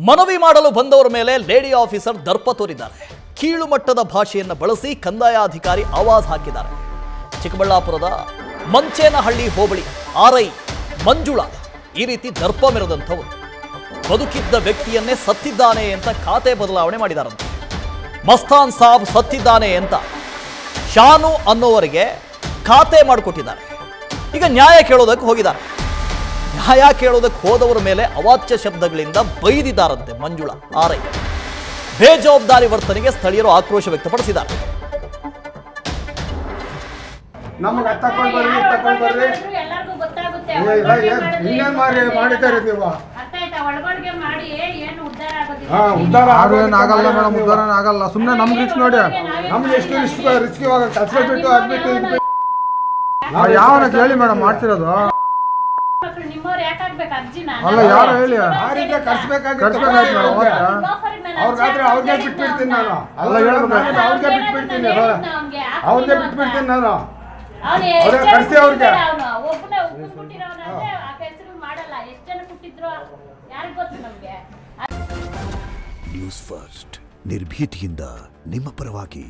ಮನವಿ ಮಾಡಲು ಬಂದವರ ಮೇಲೆ ಲೇಡಿ ಆಫೀಸರ್ ದರ್ಪ ತೋರಿದ್ದಾರೆ. ಕೀಳು ಮಟ್ಟದ ಭಾಷೆಯನ್ನು ಬಳಸಿ ಕಂದಾಯ ಅಧಿಕಾರಿ ಆವಾಜ್ ಹಾಕಿದ್ದಾರೆ. ಚಿಕ್ಕಬಳ್ಳಾಪುರದ ಮಂಚೇನಹಳ್ಳಿ ಹೋಬಳಿ ಆರ್ಐ ಮಂಜುಳಾ ಈ ರೀತಿ ದರ್ಪ ಮೆರೆದಂಥವರು ಬದುಕಿದ್ದ ವ್ಯಕ್ತಿಯನ್ನೇ ಸತ್ತಿದ್ದಾನೆ ಅಂತ ಖಾತೆ ಬದಲಾವಣೆ ಮಾಡಿದಾರಂತೆ. ಮಸ್ತಾನ್ ಸಾಬ್ ಸತ್ತಿದ್ದಾನೆ ಅಂತ ಶಾನು ಅನ್ನೋವರಿಗೆ ಖಾತೆ ಮಾಡಿಕೊಟ್ಟಿದ್ದಾರೆ. ಈಗ ನ್ಯಾಯ ಕೇಳೋದಕ್ಕೆ ಹೋಗಿದ್ದಾರೆ. ನ್ಯಾಯ ಕೇಳೋದಕ್ಕೆ ಹೋದವರ ಮೇಲೆ ಅವಾಚ್ಯ ಶಬ್ದಗಳಿಂದ ಬೈದಿದ್ದಾರಂತೆ ಮಂಜುಳಾ ಆರ್ಐ. ಬೇಜವಾಬ್ದಾರಿ ವರ್ತನೆಗೆ ಸ್ಥಳೀಯರು ಆಕ್ರೋಶ ವ್ಯಕ್ತಪಡಿಸಿದ್ದಾರೆ. ನಮಗೆ ತಕೊಂಡು ಬರ್ರಿ ಎಲ್ಲರಿಗೂ ಗೊತ್ತಾಗುತ್ತೆ. ಇನ್ನೇನು ಮಾಡಿದ್ದಾರೆ ನೀವು? ಅರ್ಥ ಆಯ್ತಾ? ಒಳಗೊಳಗೆ ಮಾಡಿ ಏನು ಉದ್ಧಾರ ಆಗೋದಿಲ್ಲ. ಉದ್ಧಾರ ಆಗಲ್ಲ ಮೇಡಮ್, ಉದ್ಧಾರ ಆಗಲ್ಲ. ಸುಮ್ಮನೆ ನಮ್ಗೆ ರಿಸ್ಕ್ ನೋಡಿ, ನಮ್ಗೆ ಎಷ್ಟು ರಿಸ್ಕ್ ಇವಾಗ ಕಲ್ಸ್ಬಿಟ್ಟು ಆಗ್ಬಿಟ್ಟು ಯಾವನ ಕೇಳಿ ಮೇಡಮ್ ಮಾಡ್ತಿರೋದು. ನಿಮ್ಮವ್ರು ಯಾಕಾಗ್ಬೇಕು ಅರ್ಜಿನ? ಅಲ್ಲ ಯಾರು ಹೇಳಿ, ಆ ರೀತಿ ಕರ್ಸ್ಬೇಕಾಗಿತ್ತು. ಕರ್ಸ್ಬೇಕಾಯ್ತು ಅವ್ರಿಗೆ ಬಿಟ್ಬಿಡ್ತೀನಿ ನಾನು. ಅಲ್ಲ ಹೇಳ್ಬೇಕು, ಅವ್ರಿಗೆ ಬಿಟ್ಬಿಡ್ತೀನಿ ಅವ್ರಿಗೆ ಬಿಟ್ಬಿಡ್ತೀನಿ ನಾನು. ಕರ್ಸಿ ಅವ್ರಿಗೆ ಒಬ್ಬನೇ ಹುಟ್ಟಿರೋನಂದ್ರೆ ಆ ಕೆಲಸ ಮಾಡಲ್ಲ. ಎಷ್ಟು ಜನ ಹುಟ್ಟಿದ್ರು ಯಾರಿಗ್ ಗೊತ್ತು ನಮ್ಗೆ. ನ್ಯೂಸ್ ಫಸ್ಟ್ ನಿರ್ಭೀತಿಯಿಂದ ನಿಮ್ಮ ಪರವಾಗಿ.